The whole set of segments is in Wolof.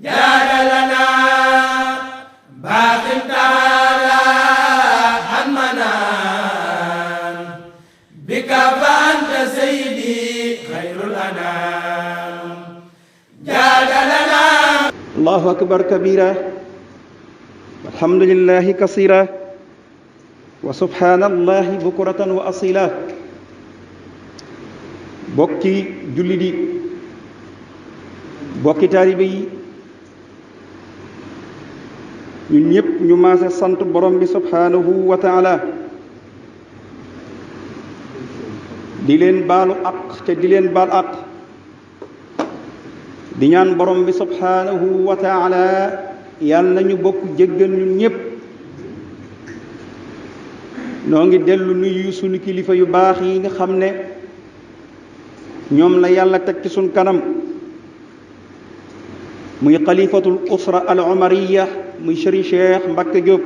جاد لنا باق تعالى عن منام بك فأنت سيدي خير الأنام جاد لنا. الله أكبر كبيرا والحمد لله كثيرا وسبحان الله بكرة وأصيلا. bokki jullit yi bokki taalibe yi ñun ñëpp ñu maase sant borom bi subhanahu wa taala di leen baalu àq te di leen baal àq di ñaan borom bi subhanahu wa taala yàlla nañu bokk jéggal ñun ñëpp. noo ngi dellu nuyu sunu kilifa yu baax yi nga xam ne ñoom la yàlla teg ci suñ kanam muy xalifatul usra al umariya muy Serigne Cheikh Mbacké Diop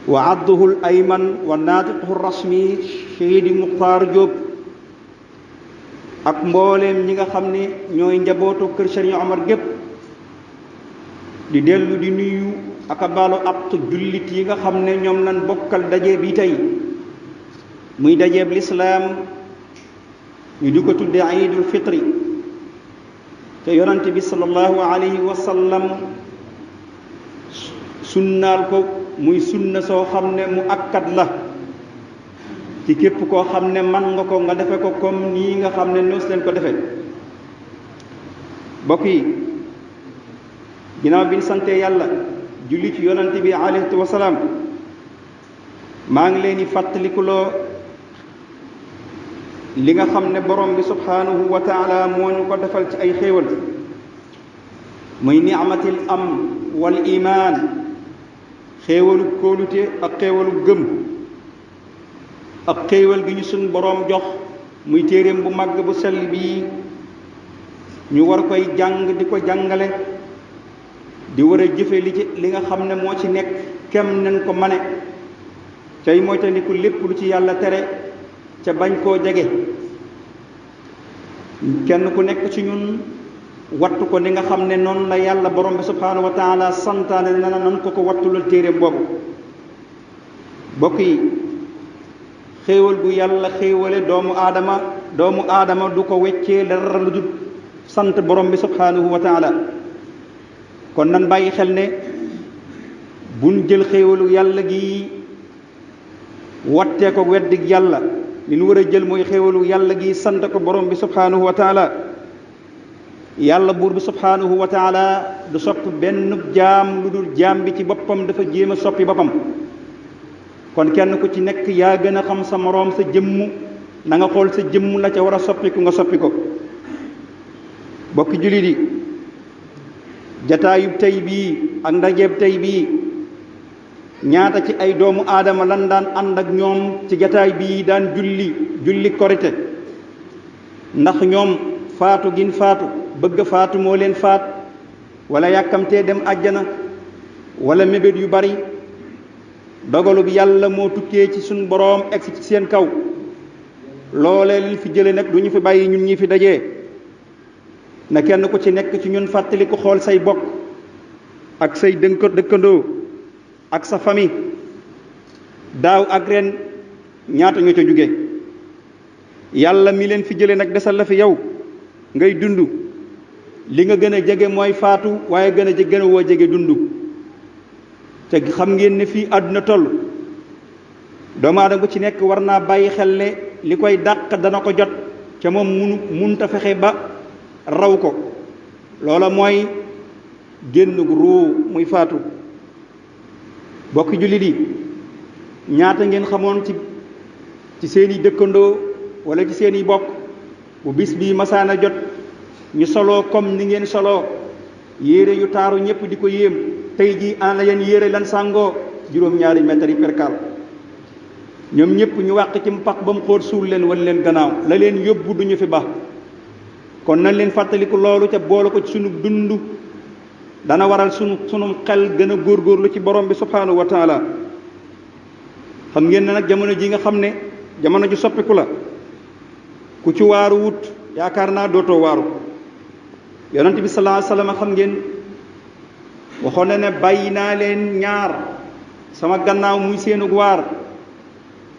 wa abduhu al ayman wa naatiquhu rasmi Seydi Muxtaar Diop ak mbooleem ñi nga xam ne ñooy njabootu kër Serigne Omar gépp di dellu di nuyu ak a baalu àq jullit yi nga xam ne ñoom lañ bokkal daje bi tey muy dajeeb lislaam ñu di ko tudde iidul fitri te yonante bi sallallahu alayhi wa sallam sunnaal ko muy sunna soo xam ne mu akkat la ci képp koo xam ne man nga ko nga defe ko comme nii nga xam ne noos leen ko defe. bokk yi ginnaaw bi ñu sante yàlla julli ci yonante bi alayhi wa salaam maa ngi leen di fàttalikuloo li nga xam ne borom bi subhanahu wa taala moo ñu ko defal ci ay xéewal muy ni'matil am wal iman xéewalu kóolute ak xéewalu gëm ak xéewal gi ñu suñ boroom jox muy téeréem bu màgg bu sell bii ñu war koy jàng di ko jàngale di war a jëfe li nga xam ne moo ci nekk kem nañ ko mane cay moytandiku lépp lu ci yàlla tere ca bañ koo jege. kenn ku nekk ci ñun wattu ko ni nga xam ne noonu la yàlla borom bi subhanahu wa taala santaane na nan ko wattulal téeréem boobu. bokk yi xéewal gu yàlla xéewale doomu aadama du ko weccee dara lu dul sant borom bi subhanahu wa taala. kon nan bàyyi xel ne buñ jël xéewalu yàlla gi wattee ko weddi yàlla li ñu war a jël mooy xéewalu yàlla gi sant ko borom bi subhanahu wa taala. yàlla buur bi subhanahu wa taala du soppi benn jaam lu dul jaam bi ci boppam dafa jéem a soppi boppam. kon kenn ku ci nekk yaa gën a xam sa moroom sa jëmm na nga xool sa jëmm la ca war a soppiku nga soppi ko. bokki jullit yi jataayub tey bii ak ndajeeb tey bii ñaata ci ay doomu aadama lan daan ànd ak ñoom ci jataay bii daan julli korite ndax ñoom faatu gin faatu bëgg faatu moo leen faat wala yàkkamtee dem àjjana wala mébét yu bari dogalub yàlla moo tukkee ci suñ boroom egsi ci seen kaw loolee liñ fi jële nag du ñu fi bàyyi ñun ñi fi dajee na kenn ku ci nekk ci ñun fàttali ko xool say bokk ak say dëkkandoo ak sa famille daaw ak ren ñaata ñoo ca jóge yàlla mi leen fi jële nag desal la fi yow ngay dund li nga gën a jege mooy faatu waaye gën a woo jege dund. te xam ngeen ne fii àdduna toll doomu aadama bu ci nekk war naa bàyyi xel ne li koy dàq dana ko jot ca moom munta fexe ba raw ko loola mooy génn ruu muy faatu. bokki jullit yi ñaata ngeen xamoon ci seeni dëkkandoo wala ci seeni bokk bu bis bii masaana jot ñu soloo comme ni ngeen soloo yére yu taaru ñëpp di ko yéem tey jii ana la yeen yére lan sàngoo juróom-ñaari mètre yi perkaal ñoom ñëpp ñu wàq ci mpax ba mu xóot suul leen wan leen gannaaw la leen yóbbu duñu fi ba. kon nañ leen fàttaliku loolu ca boole ko ci sunu dund dana waral sunu xel gën a góorgóorlu ci borom bi subhanahu wa taala. xam ngeen ne nag jamono ji nga xam ne jamono ju soppiku la ku ci waaru wut yaakaar naa dootoo waaru yonent bi sallallahu alayhi wasallam xam ngeen waxoon na ne bàyyi naa leen ñaar sama gannaaw muy seenu waar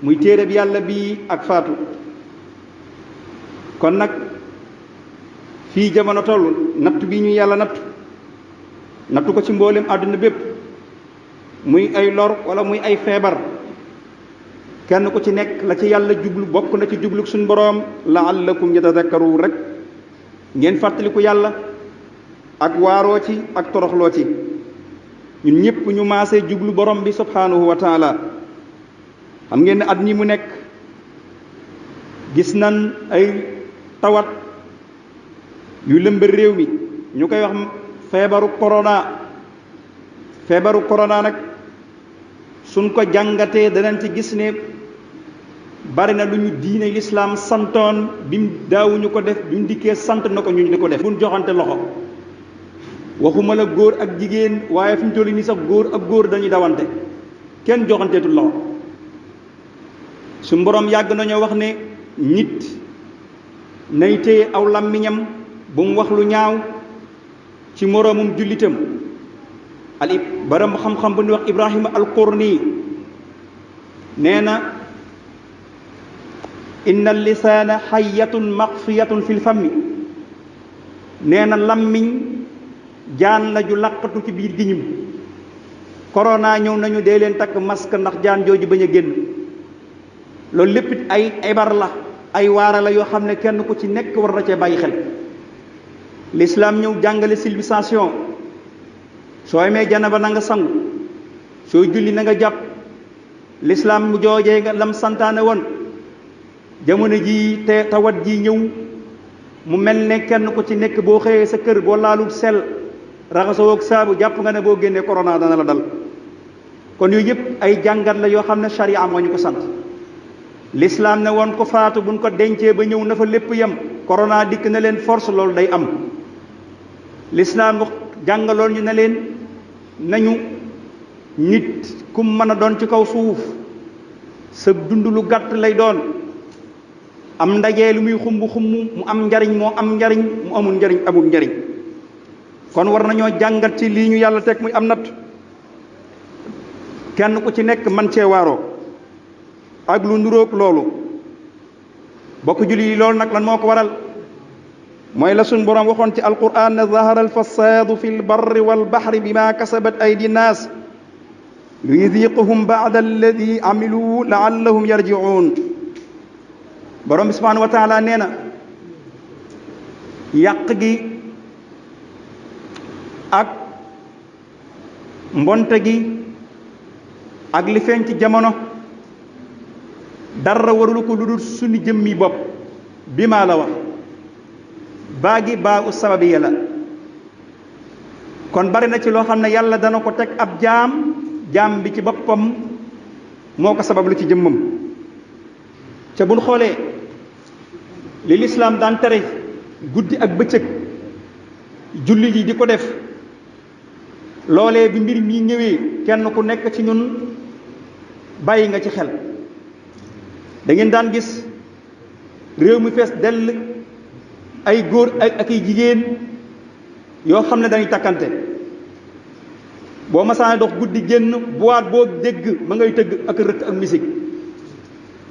muy téere bi yàlla bii ak faatu. kon nag fii jamono toll natt bi ñu yàlla nattu ko ci mboolem àdduna bépp muy ay lor wala muy ay feebar, kenn ku ci nekk la ci yàlla jublu bokk na ci jublu suñu boroom la'allakum yatadakkaruun rek ngeen fàttaliku yàlla ak waaroo ci ak toroxloo ci. ñun ñëpp ñu maasee jublu borom bi subhanahu wa taala. xam ngeen ne at ñi mu nekk gis nan ay tawat yu lëmbër réew mi ñu koy wax feebaru corona nag suñ ko jàngatee danañ ci gis ne bari na lu ñu diine lislaam santoon bim daawuñu ko def bi mu dikkee sant na ko ñu di ko def. buñ joxante loxo waxuma la góor ak jigéen waaye fi mu toll nii sax góor ak góor dañuy dawante kenn joxanteetul loxo. su borom yàgg nañoo wax ne nit nay téye aw làmmiñam bu mu wax lu ñaaw ci moroomum jullitam. baram xam-xam bu ñuy wax Ibrahima al-Qurni nee na inna lisaana xayyatun maxfiyatun fil fammi, nee na làmmiñ jaan la ju làqatu ci biir giñum. corona ñëw nañu dee leen takk masque ndax jaan jooju bañ a génn. loolu lépp it ay ibar la ay waara la yoo xam ne kenn ku ci nekk war na cee bàyyi xel. l'islam ñëw jàngale civilisation. soo amee janaba na nga sangu, sooy julli na nga jàpp. l'islam mu joojee nga lam santaane woon. jamono ji te tawat ji ñëw mu mel ne kenn ku ci nekk boo xëyee sa kër boo laalul sel raxasoo ak saabu jàpp nga ne boo génnee corona dana la dal. kon yooyu yëpp ay jàngat la yoo xam ne charia moo ñu ko sant. l'islam ne woon ko faatu buñ ko dencee ba ñëw na fa lépp yem, corona dikk na leen force loolu day am. l'islam jàngaloon ñu ne leen nañu nit ku mën a doon ci kaw suuf sa dund lu gàtt lay doon. am ndajee lu muy xumb mu am njariñ moo am njariñ, mu amul njariñ amul njariñ. kon war nañoo jàngat ci lii ñu yàlla teg muy am natt, kenn ku ci nekk man cee waaroo ak lu nuróog loolu. bokk julli yi loolu nag lan moo ko waral mooy la suñ boroom waxoon ci alquran ne zahara alfasadu fi lbarri walbahri bima kasabat aydi nnaas liyudiqahum ba'da alladi amilu laallahum yarji'un. borom bi subhanahu wa taala nee na yàq gi ak mbonte gi ak li feeñ ci jamono dara warulu ko lu dul suñu jëmmi bopp bi maa la wax baagi baa u sababiya la. kon bari na ci loo xam ne yàlla dana ko teg ab jaam bi ci boppam moo ko sabab lu ci jëmmam. ca buñ xoolee li lislaam daan tere guddi ak bëccëg julli yi di ko def, loolee bi mbir mi ñëwee kenn ku nekk ci ñun bàyyi nga ci xel. da ngeen daan gis réew mi fees dell ay góor ak ay jigéen yoo xam ne dañuy takkante. boo masaane dox guddi génn boîte boo dégg ma ngay tëgg ak rëkk ak musique.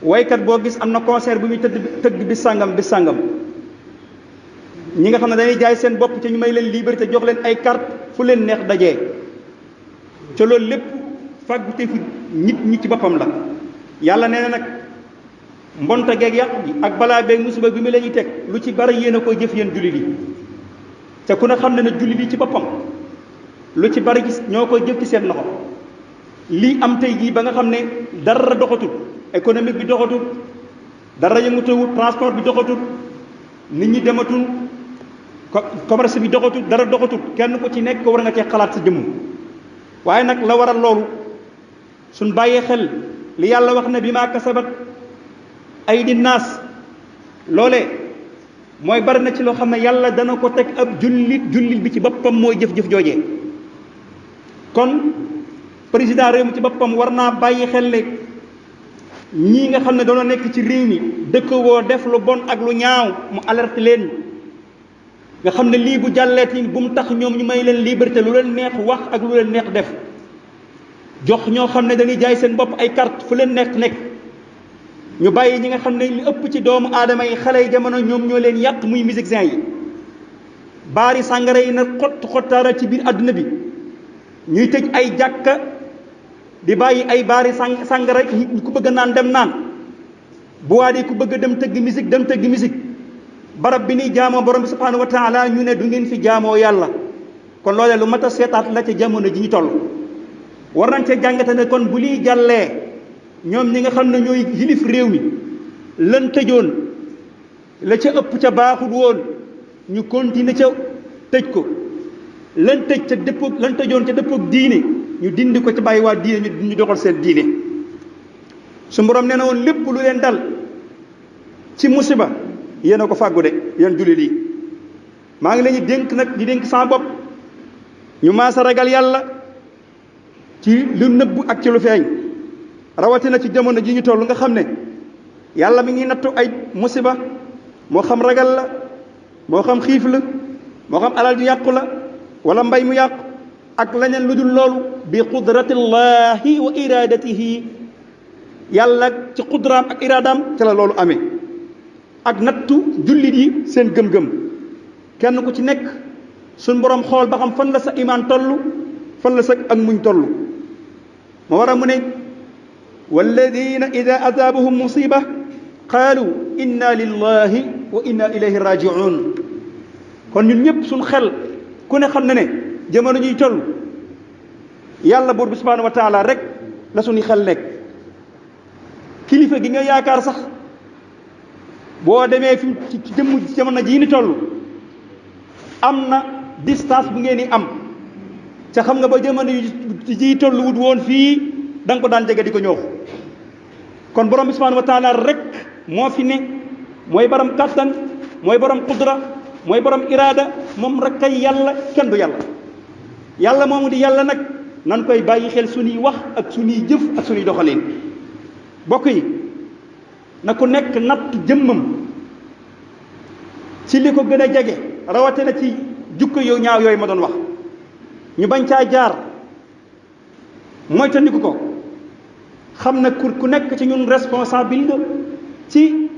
waykat boo gis am na concert bu muy tëgg bis sàngam. ñi nga xam ne dañuy jaay seen bopp ca ñu may leen liberté jox leen ay carte fu leen neex dajee. ca loolu lépp fàggute fu nit ñi ci boppam la. yàlla nee na nag mbonte geeg yàq gi ak balaa beeg musiba bi mu la ñuy teg lu ci bari yéen a koy jëf yéen jullit yi. te ku ne xam ne ne jullit yi ci boppam lu ci bari gis ñoo koy jëf ci seen loxo. lii am tey jii ba nga xam ne dara doxatul, économique bi doxatul, dara yëngatewul, transport bi doxatul, nit ñi dematul, commerce bi doxatul, dara doxatul, kenn ku ci nekk war nga cee xalaat sa jëmm. waaye nag la waral loolu suñ bàyyee xel li yàlla wax ne bi maa kasabat aydi naas, loolee mooy bari na ci loo xam ne yàlla dana ko teg ab jullit bi ci boppam mooy jëf-jëf joojee. kon président réew mi ci boppam war naa bàyyi xel ne ñii nga xam ne dañoo nekk ci réew mi dëkk woo def lu bon ak lu ñaaw mu alerte leen nga xam ne lii bu jàlleeti bu mu tax ñoom ñu may leen liberté lu leen neex wax ak lu leen neex def jox ñoo xam ne dañuy jaay seen bopp ay carte fu leen nekk nekk ñu bàyyi ñi nga xam ne li ëpp ci doomu aadama yi xale yi jamono ñoom ñoo leen yàq muy musiciens yi baari sàngara yi na xottaara ci biir àdduna bi ñuy tëj ay jàkka di bàyyi ay baari sàngara ku bëgg naan dem naan bu waa di ku bëgg dem tëgg musique barab bi ni jaamoo borom bi subhanahu wa taala ñu ne du ngeen fi jaamoo yàlla kon loolee lu mat a seetaat la ca jamono ji ñu toll war nañ cee jàngate ne kon bu liy jàllee ñoom ñi nga xam ne ñooy yilif réew mi lan tëjoon la ca ëpp ca baaxul woon ñu continuer ca tëj ko lan tëjoon ca dëppoog diine ñu dindi ko ca bàyyi waa diine ñu doxal seen diine su borom nee na woon lépp lu leen dal ci musiba yéen a ko fàggu de yéen jullit yi maa ngi leen di dénk nag di dénk sama bopp ñu maasa ragal yàlla ci lu nëbb ak ci lu feeñ rawatina ci jamono ji ñu toll nga xam ne yàlla mi ngi nattu ay musiba moo xam ragal la moo xam xiif la moo xam alal ju yàqu la wala mbay mu yàqu ak leneen lu dul loolu bi qudratillahi wa iradatihi yàlla ci qudraam ak iradaam ci la loolu amee ak nattu jullit yi seen gëm-gëm kenn ku ci nekk suñ borom xool ba xam fan la sa imaan toll fan la sa ak muñ toll ma war a mu ne walladina ida asaabahum musiba qaalu inna lillahi wa inna ilayhi rajiun kon ñun ñëpp suñ xel ku ne xam ne ne jamono ñuy toll yàlla buur bi subhanahu wa taala rek la suñuy xel nekk kilifa gi nga yaakaar sax boo demee fi ci jëmm jamono jii ni toll am na distance bu ngeen di am ca xam nga ba jamono ji toll wut woon fii da nga ko daan jege di ko ñëw kon borom bi subhanahu wa taala rek moo fi ne mooy borom kàttan mooy borom qudra mooy borom iraada moom rek kay yàlla kenn du yàlla moomu di yàlla nag nan koy bàyyi xel suñuy wax ak suñuy jëf ak suñuy doxalin bokk yi na ku nekk natt jëmmam ci li ko gën a jege rawatina ci jukko yow ñaaw yooyu ma doon wax ñu bañ caa jaar moytandiku ko xam na ku nekk ci ñun responsable ci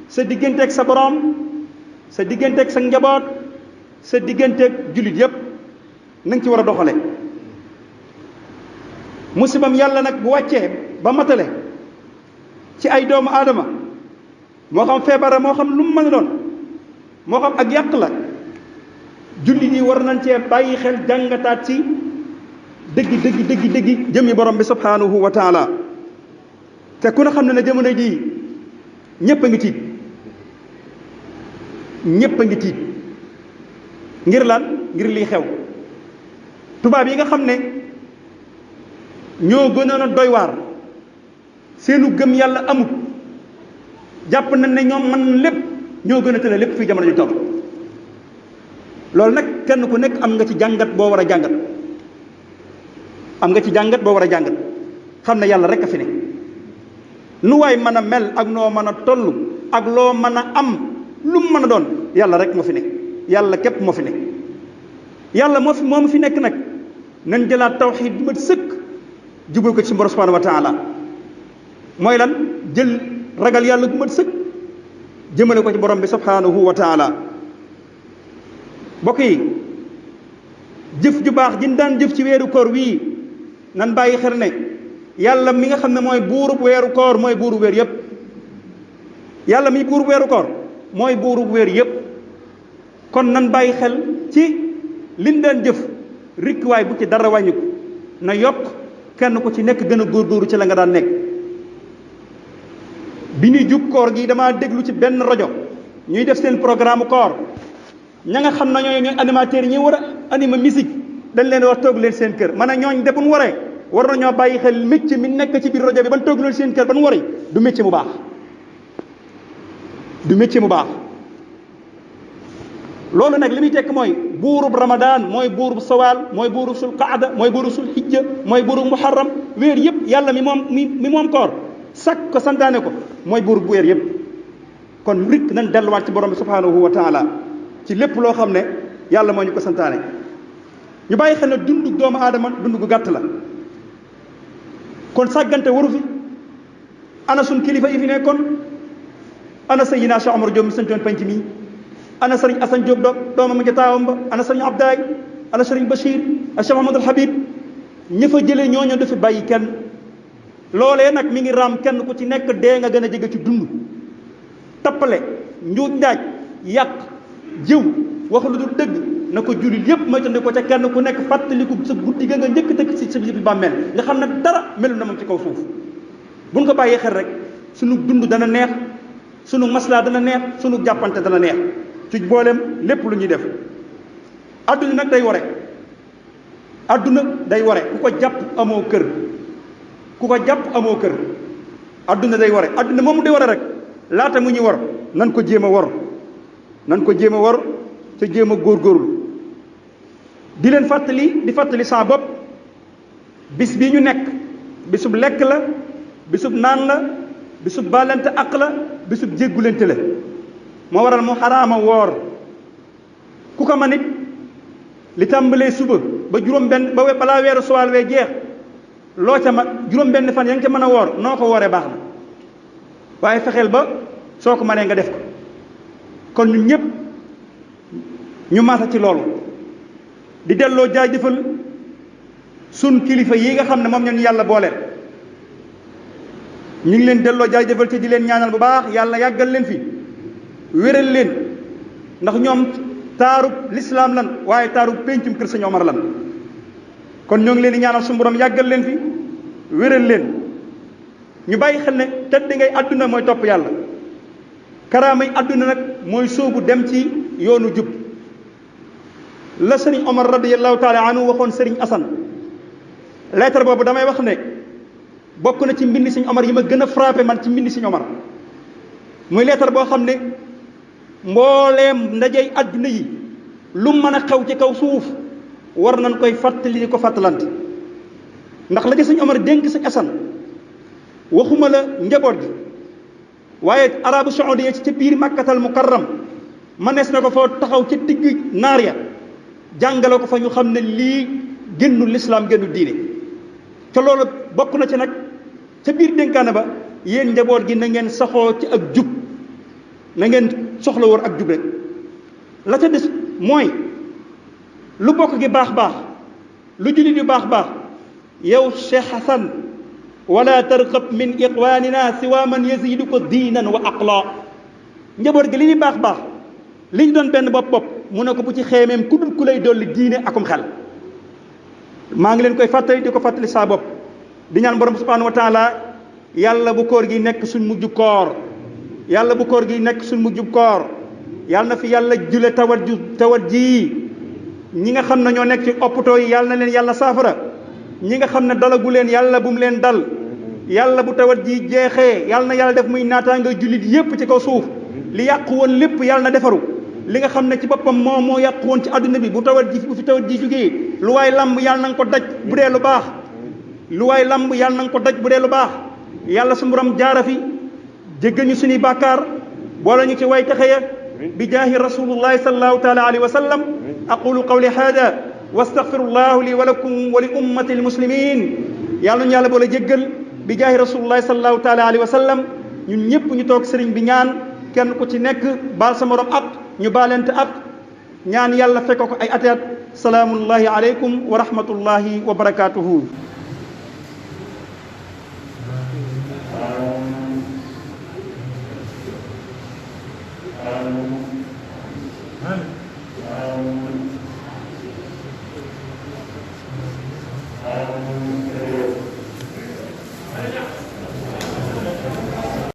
sa digganteeg sa borom sa digganteeg sa njaboot sa digganteeg jullit yépp na nga ci war a doxale musibam yàlla nag bu wàccee ba matale ci ay doomu aadama moo xam feebara moo xam lu mu mën a doon moo xam ak yàq la jullit yi war nañ cee bàyyi xel jàngataat ci dëggi jëmmi borom bi subhanahu wa taala te ku ne xam ne ne jamono jii ñëpp a ngi tiit ngir lan ngir lii xew tubaab yi nga xam ne ñoo gënoon a doy waar seenu gëm yàlla amut jàpp nañ ne ñoom man lépp ñoo gën a tële lépp fii jamono ji toll loolu nag kenn ku nekk am nga ci jàngat boo war a jàngat xam ne yàlla rek a fi ne nu waay mën a mel ak noo mën a toll ak loo mën a am lu mu mën a doon yàlla rek moo fi ne yàlla képp moo fi ne yàlla moo fi nekk nag nañ jëlaat tawxiid bu mat sëkk jubal ko ci borom subhanahu wa taala mooy lan jël ragal yàlla bu mat sëkk jëmale ko ci borom bi subhanahu wa taala mbokk yi jëf ju baax jin daan jëf ci weeru koor wii nan bàyyi xel ne yàlla mi nga xam ne mooy buurub weeru koor mooy buuru weer yépp yàlla mi buurub weeru koor mooy buurub weer yépp kon nan bàyyi xel ci liñ daan jëf rikkuwaay bu ci dara wàññiku na yokk kenn ku ci nekk gën a góorgóoru ci la nga daan nekk bi ñuy jub koor gi damaa déglu ci benn rajo ñuy def seen programme koor ña nga xam na ñooy animateurs yi ñuy war a anima musique dañ leen wax toog leen seen kër man a ñooñ de bu ñu waree war nañoo bàyyi xel métier mi nekk ci biir rajo bi ban toog leen seen kër ban waree du métier mu baax loolu nag li muy tekk mooy buurub Ramadan mooy buurub sawaal mooy buurub sul qaada mooy buurub sul hijja mooy buurub muharram weer yëpp yàlla mi moom koor sakk ko santaane ko mooy buurub weer yëpp kon rik nañ delluwaat ci borom bi subhanahu wa taala ci lépp loo xam ne yàlla moo ñu ko santaane. ñu bàyyi xel ne dundu doomu aadama dund gu gàtt la kon sàggante waru fi. ana sun kilifa yi fi nekkoon ana Seydina Cheikh Omar Diop mi santoon penc mi ana sëriñ Assane Diop doomam nga taawam ba ana sëriñ Abdaay ana sëriñ Bachir ak Cheikh Mahamadul Habib ña fa jëlee ñooñu dafa bàyyi kenn loolee nag mi ngi raam kenn ku ci nekk dee nga gën a jege ci dund tappale njuuj njaaj yàq jiw wax lu dul dëgg na ko jullit yépp moytandi ko ca kenn ku nekk fàttaliku sa guddi ga nga njëkk dëkk si sa bi bàmmeel nga xam ne dara melu na moom ci kaw suuf buñ ko bàyyee xel rek sunu dund dana neex sunu maslaa dana neex sunu jàppante dana neex ci booleem lépp lu ñuy def. adduna nag day ware adduna day ware ku ko jàpp amoo kër ku ko jàpp amoo kër adduna day ware adduna moomu day ware rek laata mu ñu war nan ko jéem a war nan ko jéem a war te jéem a góorgóorlu di leen fàttali di fàttali sa bopp bis bii ñu nekk bisub lekk la bisub naan la bisub baalante ak la bisub jéggulante la moo waral mu xaraama woor ku ko man it li tàmbalee suba ba juróom-benn ba balaa weeru suwaal wee jeex loo ca ma juróom-benn fan ya nga ca mën a woor noo ko wooree baax na waaye fexeel ba soo ko mënee nga def ko kon ñun ñëpp ñu maasa ci loolu di delloo jaajëfal sun kilifa yi nga xam ne moom ñoo ñu yàlla booleel ñu ngi leen delloo jaajëfal ci di leen ñaanal bu baax yàlla yàggal leen fi wéral leen ndax ñoom taarub lislaam lan waaye taarub péncum kër Sëñ Omar lan kon ñoo ngi leen di ñaanal suñu borom yàggal leen fi wéral leen ñu bàyyi xel ne tedd ngay àdduna mooy topp yàlla karaamay àdduna nag mooy sóobu dem ci yoonu jub la Sëriñ Omar radiyallahu taala anhu waxoon Sëriñ Asan lettre boobu damay wax ne bokk na ci mbindi Sëñ Omar yi ma gën a frappé man ci mbindi Sëñ Omar muy lettre boo xam ne mbooleem ndajey àdduna yi lu mën a xew ci kaw suuf war nañ koy fàttali di ko fàttalante ndax la ca Sëñ Omar dénk Sëñ Asan waxuma la njaboot gi waaye arabu saoudiya ci ca biir Makkatal Mukarram manees na ko foo taxaw ca digg naar ya jàngale ko fa ñu xam ne lii génnul lislaam génnul diine te loolu bokk na ci nag ca biir dénkaane ba yéen njaboot gi na ngeen saxoo ci ak jub na ngeen soxla woon ak jub rek la ca des mooy lu bokk gi baax baax lu jullit yu baax baax yow Cheikh Hassan wala tarqab min iqwanina siwa man yazidu ko diinan wa aqla njaboot gi li ñu baax baax li ñu doon benn bopp mu ne ko bu ci xeemeem ku dul ku lay dolli diine akum xel maa ngi leen koy fàttali di ko fàttali saa bopp di ñaan borom subhanahu wa taala yàlla bu koor gi nekk suñ mujj koor yàlla bu koor gi nekk suñ mujj koor yàlla na fi yàlla jule tawat ji ñi nga xam ne ñoo nekk ci hôpitaux yi yàlla na leen yàlla saafara ñi nga xam ne dalagu leen yàlla bu mu leen dal yàlla bu tawat ji jeexee yàlla na yàlla def muy naataanga jullit yépp ci kaw suuf li yàqu woon lépp yàlla na defaru li nga xam ne ci boppam moo yàqu woon ci àdduna bi bu fi tawat ji jógee lu waay lamb yàlla na nga ko daj bu dee lu baax lu waay lamb yàlla na nga ko daj bu dee lu baax yàlla su borom jaara fi jéggal ñu suñuy bàkkaar boole ñu ci way taxe ya bi jaahi rasulullahi sallallahu taala alayhi wa sallam aqulu qawli hada wa astaghfirullahu li wa lakum wa li ummati almuslimin yàlla ñu yàlla boole jéggal bi jaahi rasulullahi sallallahu taala alayhi wa sallam ñun ñëpp ñu toog sëriñ bi ñaan kenn ku ci nekk baal sa morom ak ñu baalente ak ñaan yàlla fekk ko ay ateet salaamullahi aleykum wa rahmatullahi wa barakatuhu Amin.